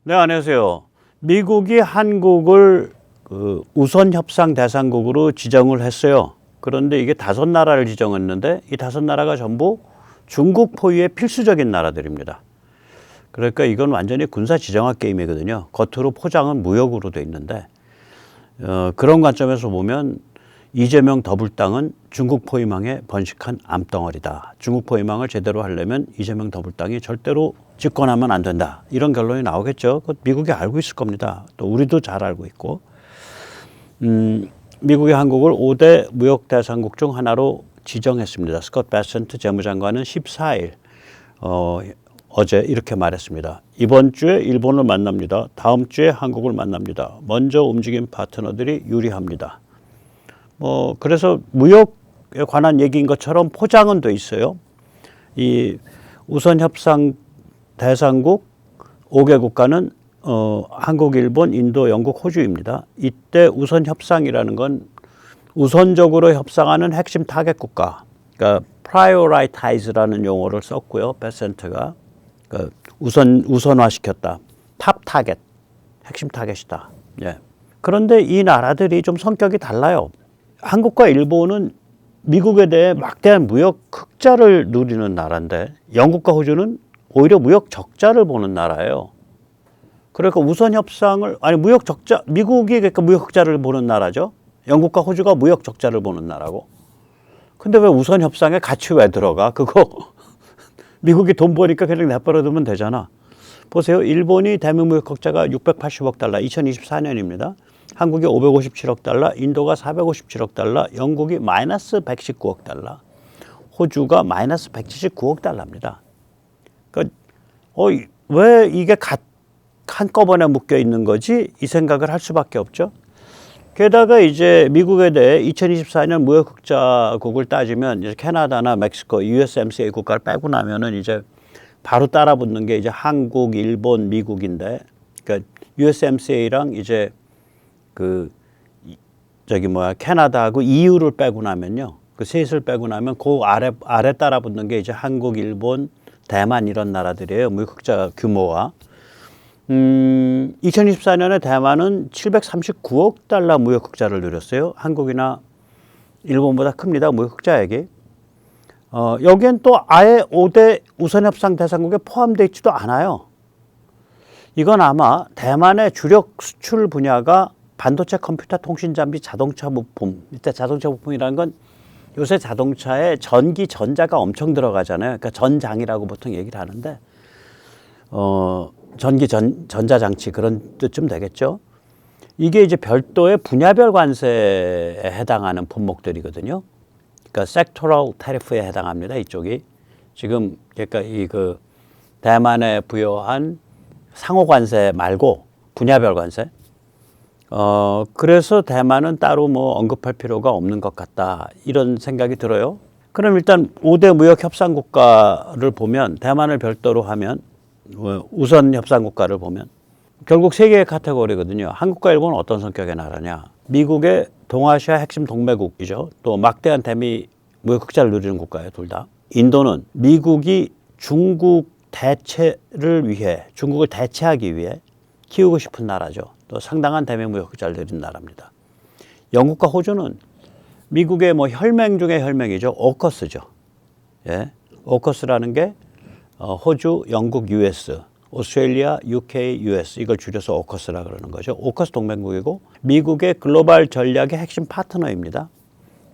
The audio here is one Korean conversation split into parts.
네, 안녕하세요. 미국이 한국을 우선 협상 대상국으로 지정을 했어요. 그런데 이게 5나라를 지정했는데 이 5나라가 전부 중국 포위의 필수적인 나라들입니다. 그러니까 이건 완전히 군사 지정학 게임이거든요. 겉으로 포장은 무역으로 돼 있는데 그런 관점에서 보면 이재명 더불당은 중국 포위망에 번식한 암덩어리다. 중국 포위망을 제대로 하려면 이재명 더불당이 절대로 집권하면 안 된다. 이런 결론이 나오겠죠. 미국이 알고 있을 겁니다. 또 우리도 잘 알고 있고. 미국이 한국을 5대 무역 대상국 중 하나로 지정했습니다. 스콧 베센트 재무장관은 14일 어제 이렇게 말했습니다. 이번 주에 일본을 만납니다. 다음 주에 한국을 만납니다. 먼저 움직인 파트너들이 유리합니다. 그래서 무역에 관한 얘기인 것처럼 포장은 돼 있어요. 이 우선 협상 대상국 5개 국가는 한국, 일본, 인도, 영국, 호주입니다. 이때 우선 협상이라는 건 우선적으로 협상하는 핵심 타겟 국가, 그러니까 prioritize라는 용어를 썼고요. 베센트가 그러니까 우선화시켰다. 탑 타겟, 핵심 타겟이다. 예. 그런데 이 나라들이 좀 성격이 달라요. 한국과 일본은 미국에 대해 막대한 무역 흑자를 누리는 나라인데 영국과 호주는 오히려 무역 적자를 보는 나라예요. 그러니까 우선 협상을 무역 적자, 미국이 그러니까 무역 흑자를 보는 나라죠. 영국과 호주가 무역 적자를 보는 나라고. 근데 왜 우선 협상에 같이 왜 들어가? 그거 미국이 돈 버니까 그냥 내버려 두면 되잖아. 보세요. 일본이 대미 무역 흑자가 680억 달러, 2024년입니다. 한국이 557억 달러, 인도가 457억 달러, 영국이 마이너스 119억 달러, 호주가 마이너스 179억 달러입니다. 그러니까 왜 이게 한꺼번에 묶여 있는 거지? 이 생각을 할 수밖에 없죠. 게다가 이제 미국에 대해 2024년 무역 흑자국을 따지면 이제 캐나다나 멕시코, USMCA 국가를 빼고 나면은 이제 바로 따라붙는 게 이제 한국, 일본, 미국인데, 그러니까 USMCA랑 이제 캐나다하고 EU를 빼고 나면요. 그 셋을 빼고 나면 그 아래 따라붙는 게 이제 한국, 일본, 대만 이런 나라들이에요. 무역 흑자 규모가. 2024년에 대만은 739억 달러 무역 흑자를 누렸어요. 한국이나 일본보다 큽니다. 무역 흑자액이. 여기엔 또 아예 5대 우선협상 대상국에 포함되어 있지도 않아요. 이건 아마 대만의 주력 수출 분야가 반도체, 컴퓨터, 통신 장비, 자동차 부품. 이때 자동차 부품이라는 건 요새 자동차에 전기, 전자가 엄청 들어가잖아요. 그러니까 전장이라고 보통 얘기를 하는데, 전자장치 그런 뜻쯤 되겠죠. 이게 이제 별도의 분야별 관세에 해당하는 품목들이거든요. 그러니까 섹토럴 테리프에 해당합니다. 이쪽이. 지금, 그러니까 대만에 부여한 상호 관세 말고 분야별 관세. 그래서 대만은 따로 언급할 필요가 없는 것 같다. 이런 생각이 들어요. 그럼 일단 5대 무역 협상 국가를 보면, 대만을 별도로 하면, 우선 협상 국가를 보면, 결국 3개의 카테고리거든요. 한국과 일본은 어떤 성격의 나라냐. 미국의 동아시아 핵심 동맹국이죠. 또 막대한 대미 무역 흑자를 누리는 국가예요, 둘 다. 인도는 미국이 중국을 대체하기 위해 키우고 싶은 나라죠. 또 상당한 대미 무역 흑자를 누린 나라입니다. 영국과 호주는 미국의 혈맹 중의 혈맹이죠. 오커스죠. 예. 오커스라는 게 호주, 영국, US, 오스트레일리아, UK, US 이걸 줄여서 오커스라 그러는 거죠. 오커스 동맹국이고 미국의 글로벌 전략의 핵심 파트너입니다.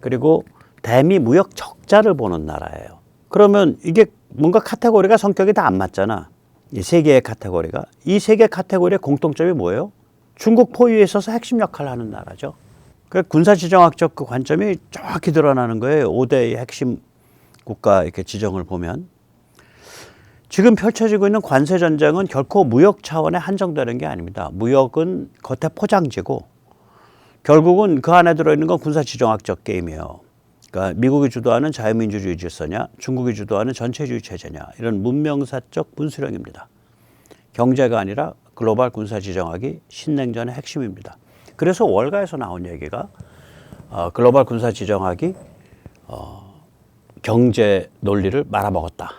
그리고 대미 무역 적자를 보는 나라예요. 그러면 이게 뭔가 카테고리가 성격이 다 안 맞잖아. 이 3개의 카테고리가. 이 3개 카테고리의 공통점이 뭐예요? 중국 포위에 있어서 핵심 역할을 하는 나라죠. 그 군사지정학적 그 관점이 정확히 드러나는 거예요. 5대의 핵심 국가 이렇게 지정을 보면. 지금 펼쳐지고 있는 관세 전쟁은 결코 무역 차원에 한정되는 게 아닙니다. 무역은 겉에 포장지고 결국은 그 안에 들어있는 건 군사지정학적 게임이에요. 그러니까 미국이 주도하는 자유민주주의 질서냐, 중국이 주도하는 전체주의 체제냐, 이런 문명사적 분수령입니다. 경제가 아니라 글로벌 군사지정학이 신냉전의 핵심입니다. 그래서 월가에서 나온 얘기가 글로벌 군사지정학이 경제 논리를 말아먹었다.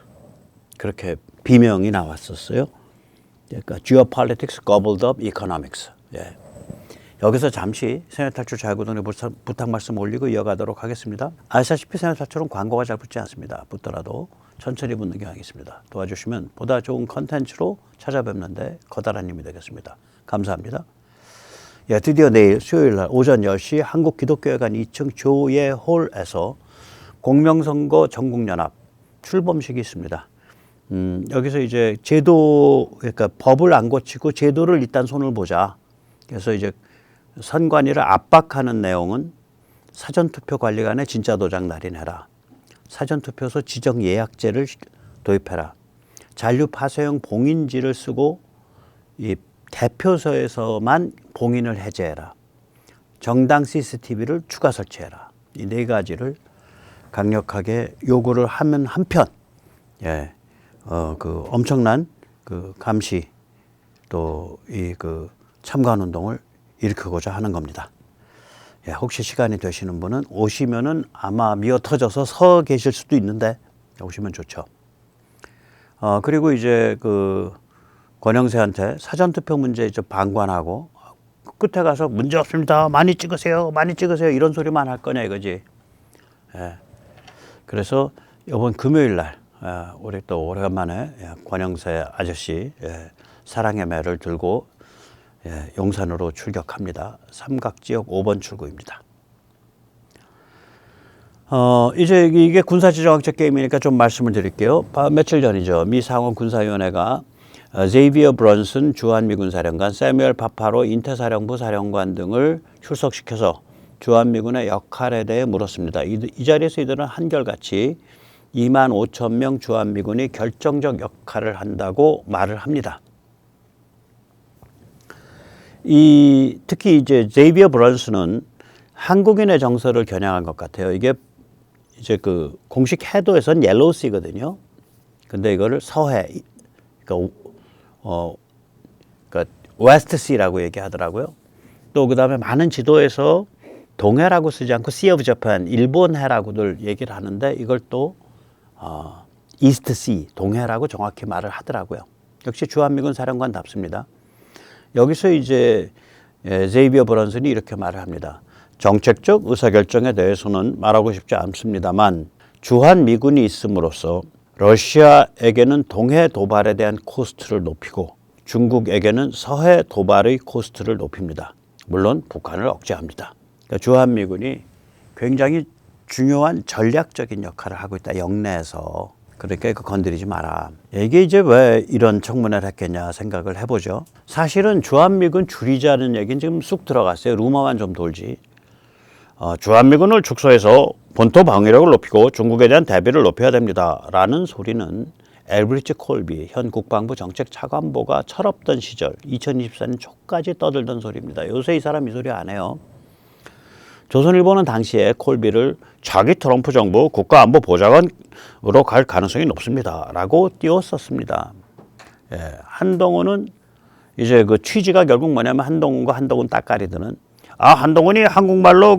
그렇게 비명이 나왔었어요. 그러니까 Geopolitics, Gobbled Up Economics. 예. 여기서 잠시 생활탈출 자유구동의 부탁 말씀 올리고 이어가도록 하겠습니다. 아시다시피 생활탈출은 광고가 잘 붙지 않습니다. 붙더라도 천천히 붙는 경향이 있습니다. 도와주시면 보다 좋은 컨텐츠로 찾아뵙는데 커다란 힘이 되겠습니다. 감사합니다. 예, 드디어 내일 수요일 날 오전 10시 한국기독교회관 2층 조예홀에서 공명선거 전국연합 출범식이 있습니다. 여기서 이제 제도, 그러니까 법을 안 고치고 제도를 일단 손을 보자. 그래서 이제 선관위를 압박하는 내용은 사전투표 관리관에 진짜 도장 날인해라. 사전투표소 지정 예약제를 도입해라. 잔류 파쇄형 봉인지를 쓰고 이 대표소에서만 봉인을 해제해라. 정당 CCTV를 추가 설치해라. 이 네 가지를 강력하게 요구를 하면 한편, 예, 그 엄청난 그 감시 또 이 그 참관 운동을 일으키고자 하는 겁니다. 예, 혹시 시간이 되시는 분은 오시면은 아마 미어 터져서 서 계실 수도 있는데 오시면 좋죠. 그리고 이제 그 권영세한테 사전투표 문제 이제 방관하고 끝에 가서 문제 없습니다. 많이 찍으세요. 많이 찍으세요. 이런 소리만 할 거냐 이거지. 예. 그래서 이번 금요일 날 우리 또 오래간만에 권영세 아저씨 사랑의 매를 들고 용산으로 출격합니다. 삼각지역 5번 출구입니다. 이제 이게 군사지정학적 게임이니까 좀 말씀을 드릴게요. 며칠 전이죠. 미 상원 군사위원회가 제이비어 브런슨 주한미군 사령관, 세뮤얼 파파로 인태사령부 사령관 등을 출석시켜서 주한미군의 역할에 대해 물었습니다. 이 자리에서 이들은 한결같이 2만 5천 명 주한미군이 결정적 역할을 한다고 말을 합니다. 특히 이제 제이비어 브런슨은 한국인의 정서를 겨냥한 것 같아요. 이게 이제 그 공식 해도에선 옐로우시거든요. 근데 이거를 서해, 그러니까 웨스트시라고 얘기하더라고요. 또 그다음에 많은 지도에서 동해라고 쓰지 않고 Sea of Japan, 일본해라고들 얘기를 하는데 이걸 또 East Sea, 동해라고 정확히 말을 하더라고요. 역시 주한미군 사령관답습니다. 여기서 이제 제이비어 브런슨이 이렇게 말을 합니다. 정책적 의사결정에 대해서는 말하고 싶지 않습니다만 주한미군이 있음으로써 러시아에게는 동해 도발에 대한 코스트를 높이고 중국에게는 서해 도발의 코스트를 높입니다. 물론 북한을 억제합니다. 그러니까 주한미군이 굉장히 중요한 전략적인 역할을 하고 있다. 영내에서. 그러니까 이거 건드리지 마라. 이게 이제 왜 이런 청문회를 했겠냐 생각을 해보죠. 사실은 주한미군 줄이자는 얘기는 지금 쑥 들어갔어요. 루머만 좀 돌지. 주한미군을 축소해서 본토 방위력을 높이고 중국에 대한 대비를 높여야 됩니다. 라는 소리는 엘브리치 콜비 현 국방부 정책차관보가 철없던 시절 2024년 초까지 떠들던 소리입니다. 요새 이 사람 이 소리 안 해요. 조선일보는 당시에 콜비를 자기 트럼프 정부 국가안보보좌관으로 갈 가능성이 높습니다. 라고 띄웠었습니다. 예, 한동훈은 이제 그 취지가 결국 뭐냐면 한동훈과 한동훈 따까리들은 한동훈이 한국말로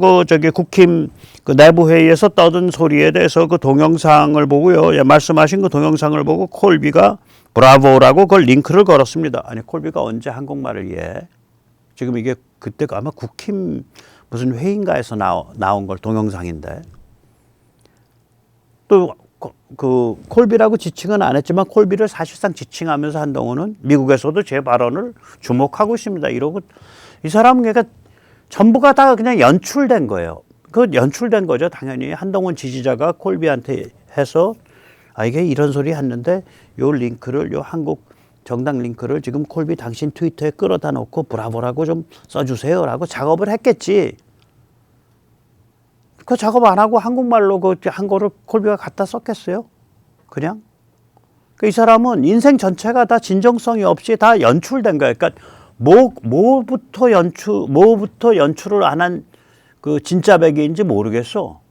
국힘 그 내부 회의에서 떠든 소리에 대해서 그 동영상을 보고요. 예, 말씀하신 그 동영상을 보고 콜비가 브라보라고 그걸 링크를 걸었습니다. 아니 콜비가 언제 한국말을 이해해? 지금 이게 그때 아마 국힘 무슨 회의인가에서 나온 걸 동영상인데 또 그 콜비라고 지칭은 안 했지만 콜비를 사실상 지칭하면서 한동훈은 미국에서도 제 발언을 주목하고 있습니다. 이러고 이 사람은 그러니까 전부가 다 그냥 연출된 거예요. 그 연출된 거죠. 당연히 한동훈 지지자가 콜비한테 해서 이게 이런 소리 했는데 요 링크를 요 한국 정당 링크를 지금 콜비 당신 트위터에 끌어다 놓고 브라보라고 좀 써주세요라고 작업을 했겠지. 그 작업 안 하고 한국말로 한 거를 콜비가 갖다 썼겠어요? 그냥? 이 사람은 인생 전체가 다 진정성이 없이 다 연출된 거예요. 그러니까 뭐부터 연출을 안 한 그 진짜 백인지 모르겠어.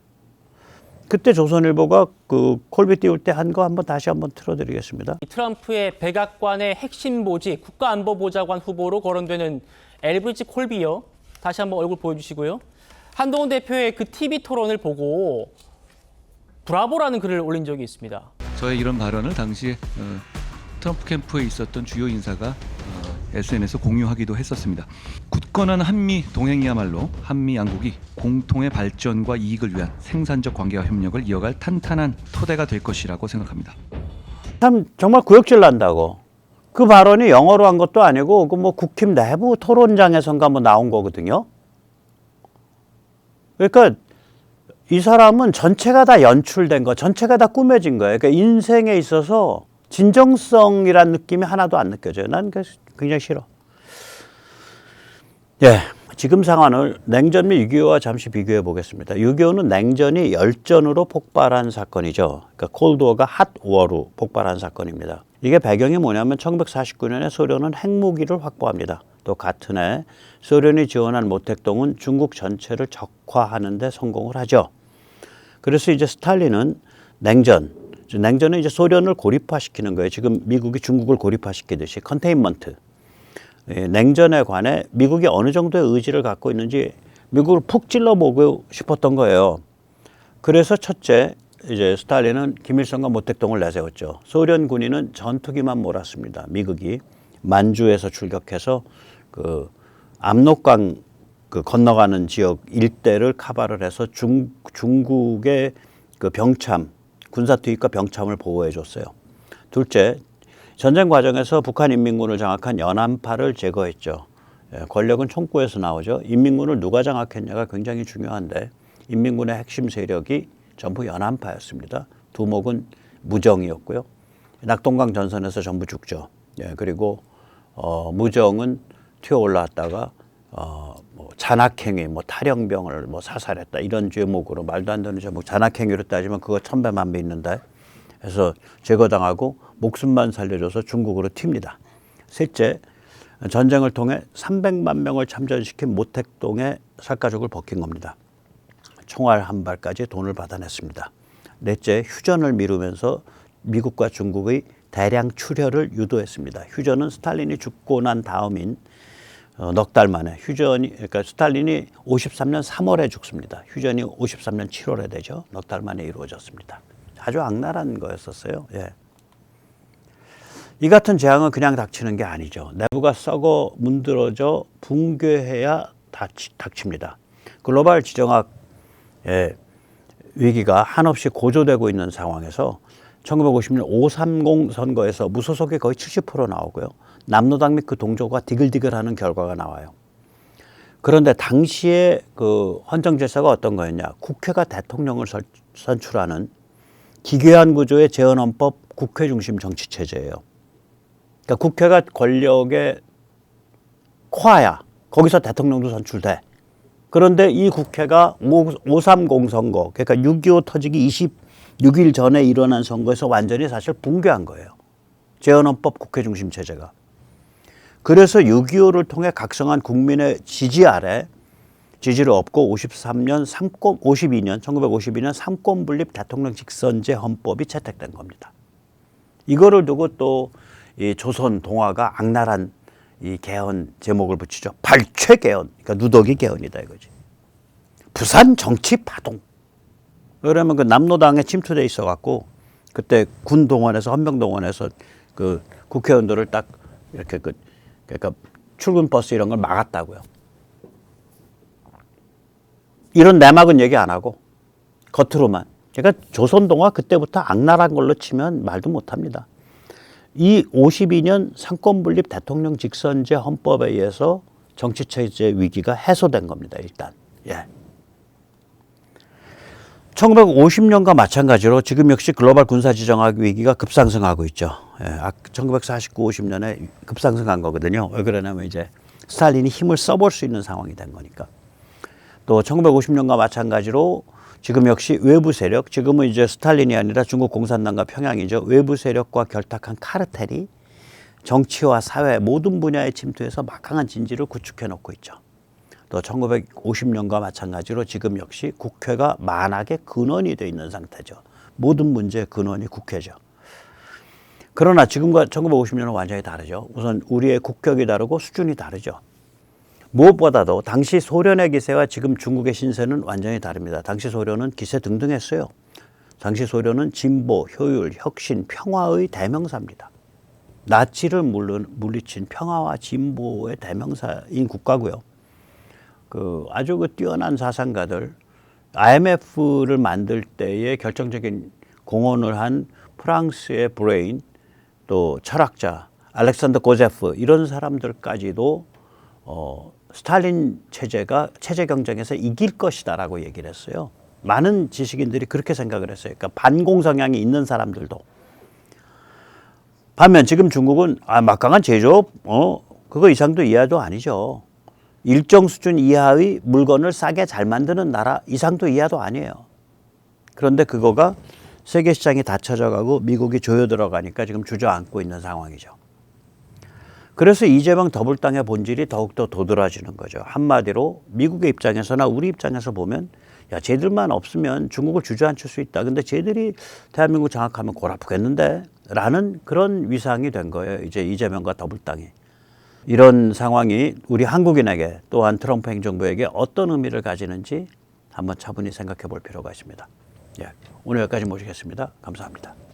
그때 조선일보가 그 콜비 띄울 때 한 거 다시 한번 틀어드리겠습니다. 트럼프의 백악관의 핵심 보직 국가안보보좌관 후보로 거론되는 엘브리치 콜비요. 다시 한번 얼굴 보여주시고요. 한동훈 대표의 그 TV 토론을 보고 브라보라는 글을 올린 적이 있습니다. 저의 이런 발언을 당시에 트럼프 캠프에 있었던 주요 인사가 SNS에 공유하기도 했었습니다. 굳건한 한미 동행이야말로 한미 양국이 공통의 발전과 이익을 위한 생산적 관계와 협력을 이어갈 탄탄한 토대가 될 것이라고 생각합니다. 참 정말 구역질 난다고. 그 발언이 영어로 한 것도 아니고 그 뭐 국힘 내부 토론장에선가 뭐 나온 거거든요. 그러니까 이 사람은 전체가 다 연출된 거, 전체가 다 꾸며진 거예요. 그러니까 인생에 있어서 진정성이란 느낌이 하나도 안 느껴져요. 난 굉장히 싫어. 예, 지금 상황을 냉전 및 6.25와 잠시 비교해 보겠습니다. 6.25는 냉전이 열전으로 폭발한 사건이죠. 그러니까 콜드워가 핫워로 폭발한 사건입니다. 이게 배경이 뭐냐면 1949년에 소련은 핵무기를 확보합니다. 또 같은 해 소련이 지원한 모택동은 중국 전체를 적화하는 데 성공을 하죠. 그래서 이제 스탈린은 냉전은 이제 소련을 고립화시키는 거예요. 지금 미국이 중국을 고립화시키듯이 컨테인먼트. 냉전에 관해 미국이 어느 정도의 의지를 갖고 있는지 미국을 푹 찔러보고 싶었던 거예요. 그래서 첫째, 이제 스탈린은 김일성과 모택동을 내세웠죠. 소련 군인은 전투기만 몰았습니다. 미국이 만주에서 출격해서 그 압록강 그 건너가는 지역 일대를 카바를 해서 중국의 그 병참, 군사 투입과 병참을 보호해 줬어요. 둘째, 전쟁 과정에서 북한 인민군을 장악한 연안파를 제거했죠. 권력은 총구에서 나오죠. 인민군을 누가 장악했냐가 굉장히 중요한데 인민군의 핵심 세력이 전부 연안파였습니다. 두목은 무정이었고요. 낙동강 전선에서 전부 죽죠. 그리고 무정은 튀어 올라왔다가 뭐 잔악행위, 뭐 탈영병을 뭐 사살했다 이런 죄목으로 말도 안 되는 제목, 잔악행위로 따지면 그거 천배만배 있는데 해서 제거당하고 목숨만 살려줘서 중국으로 튑니다. 셋째, 전쟁을 통해 300만 명을 참전시킨 모택동의 살가죽을 벗긴 겁니다. 총알 한 발까지 돈을 받아냈습니다. 넷째, 휴전을 미루면서 미국과 중국의 대량 출혈을 유도했습니다. 휴전은 스탈린이 죽고 난 다음인 넉 달 만에 그러니까 스탈린이 53년 3월에 죽습니다. 휴전이 53년 7월에 되죠. 넉 달 만에 이루어졌습니다. 아주 악랄한 거였었어요. 예. 이 같은 재앙은 그냥 닥치는 게 아니죠. 내부가 썩어 문드러져 붕괴해야 닥칩니다. 글로벌 지정학 위기가 한없이 고조되고 있는 상황에서 1950년 530 선거에서 무소속이 거의 70% 나오고요. 남노당 및 그 동조가 디글디글하는 결과가 나와요. 그런데 당시에 그 헌정 질서가 어떤 거였냐? 국회가 대통령을 선출하는 기괴한 구조의 재헌헌법 국회 중심 정치 체제예요. 그러니까 국회가 권력의 코아야. 거기서 대통령도 선출돼. 그런데 이 국회가 530 선거, 그러니까 6.25 터지기 26일 전에 일어난 선거에서 완전히 사실 붕괴한 거예요. 재헌헌법 국회 중심 체제가. 그래서 6.25를 통해 각성한 국민의 지지 아래 지지를 얻고 1952년 삼권 분립 대통령 직선제 헌법이 채택된 겁니다. 이거를 두고 또 이 조선 동화가 악랄한 이 개헌 제목을 붙이죠. 발췌 개헌, 그러니까 누더기 개헌이다 이거지. 부산 정치 파동. 그러면 그 남노당에 침투돼 있어갖고 그때 군 동원해서 헌병 동원해서 그 국회의원들을 딱 이렇게 그러니까 출근 버스 이런 걸 막았다고요. 이런 내막은 얘기 안 하고 겉으로만. 그러니까 조선 동화 그때부터 악랄한 걸로 치면 말도 못합니다. 이 52년 삼권분립 대통령 직선제 헌법에 의해서 정치체제 위기가 해소된 겁니다. 일단. 예. 1950년과 마찬가지로 지금 역시 글로벌 군사지정학 위기가 급상승하고 있죠. 예. 1949, 50년에 급상승한 거거든요. 왜 그러냐면 이제 스탈린이 힘을 써볼 수 있는 상황이 된 거니까. 또 1950년과 마찬가지로 지금 역시 외부 세력, 지금은 이제 스탈린이 아니라 중국 공산당과 평양이죠. 외부 세력과 결탁한 카르텔이 정치와 사회 모든 분야에 침투해서 막강한 진지를 구축해 놓고 있죠. 또 1950년과 마찬가지로 지금 역시 국회가 만악의 근원이 되어 있는 상태죠. 모든 문제의 근원이 국회죠. 그러나 지금과 1950년은 완전히 다르죠. 우선 우리의 국격이 다르고 수준이 다르죠. 무엇보다도 당시 소련의 기세와 지금 중국의 신세는 완전히 다릅니다. 당시 소련은 기세 등등했어요. 당시 소련은 진보, 효율, 혁신, 평화의 대명사입니다. 나치를 물리친 평화와 진보의 대명사인 국가고요. 아주 뛰어난 사상가들, IMF를 만들 때에 결정적인 공헌을 한 프랑스의 브레인, 또 철학자 알렉산더 고제프 이런 사람들까지도 스탈린 체제가 체제 경쟁에서 이길 것이다라고 얘기를 했어요. 많은 지식인들이 그렇게 생각을 했어요. 그러니까 반공 성향이 있는 사람들도. 반면 지금 중국은 막강한 제조업 그거 이상도 이하도 아니죠. 일정 수준 이하의 물건을 싸게 잘 만드는 나라 이상도 이하도 아니에요. 그런데 그거가 세계 시장이 닫혀져가고 미국이 조여 들어가니까 지금 주저앉고 있는 상황이죠. 그래서 이재명 더불당의 본질이 더욱더 도드라지는 거죠. 한마디로 미국의 입장에서나 우리 입장에서 보면 야, 쟤들만 없으면 중국을 주저앉힐 수 있다. 근데 쟤들이 대한민국 장악하면 골 아프겠는데? 라는 그런 위상이 된 거예요. 이제 이재명과 더불당이. 이런 상황이 우리 한국인에게 또한 트럼프 행정부에게 어떤 의미를 가지는지 한번 차분히 생각해 볼 필요가 있습니다. 예, 오늘 여기까지 모시겠습니다. 감사합니다.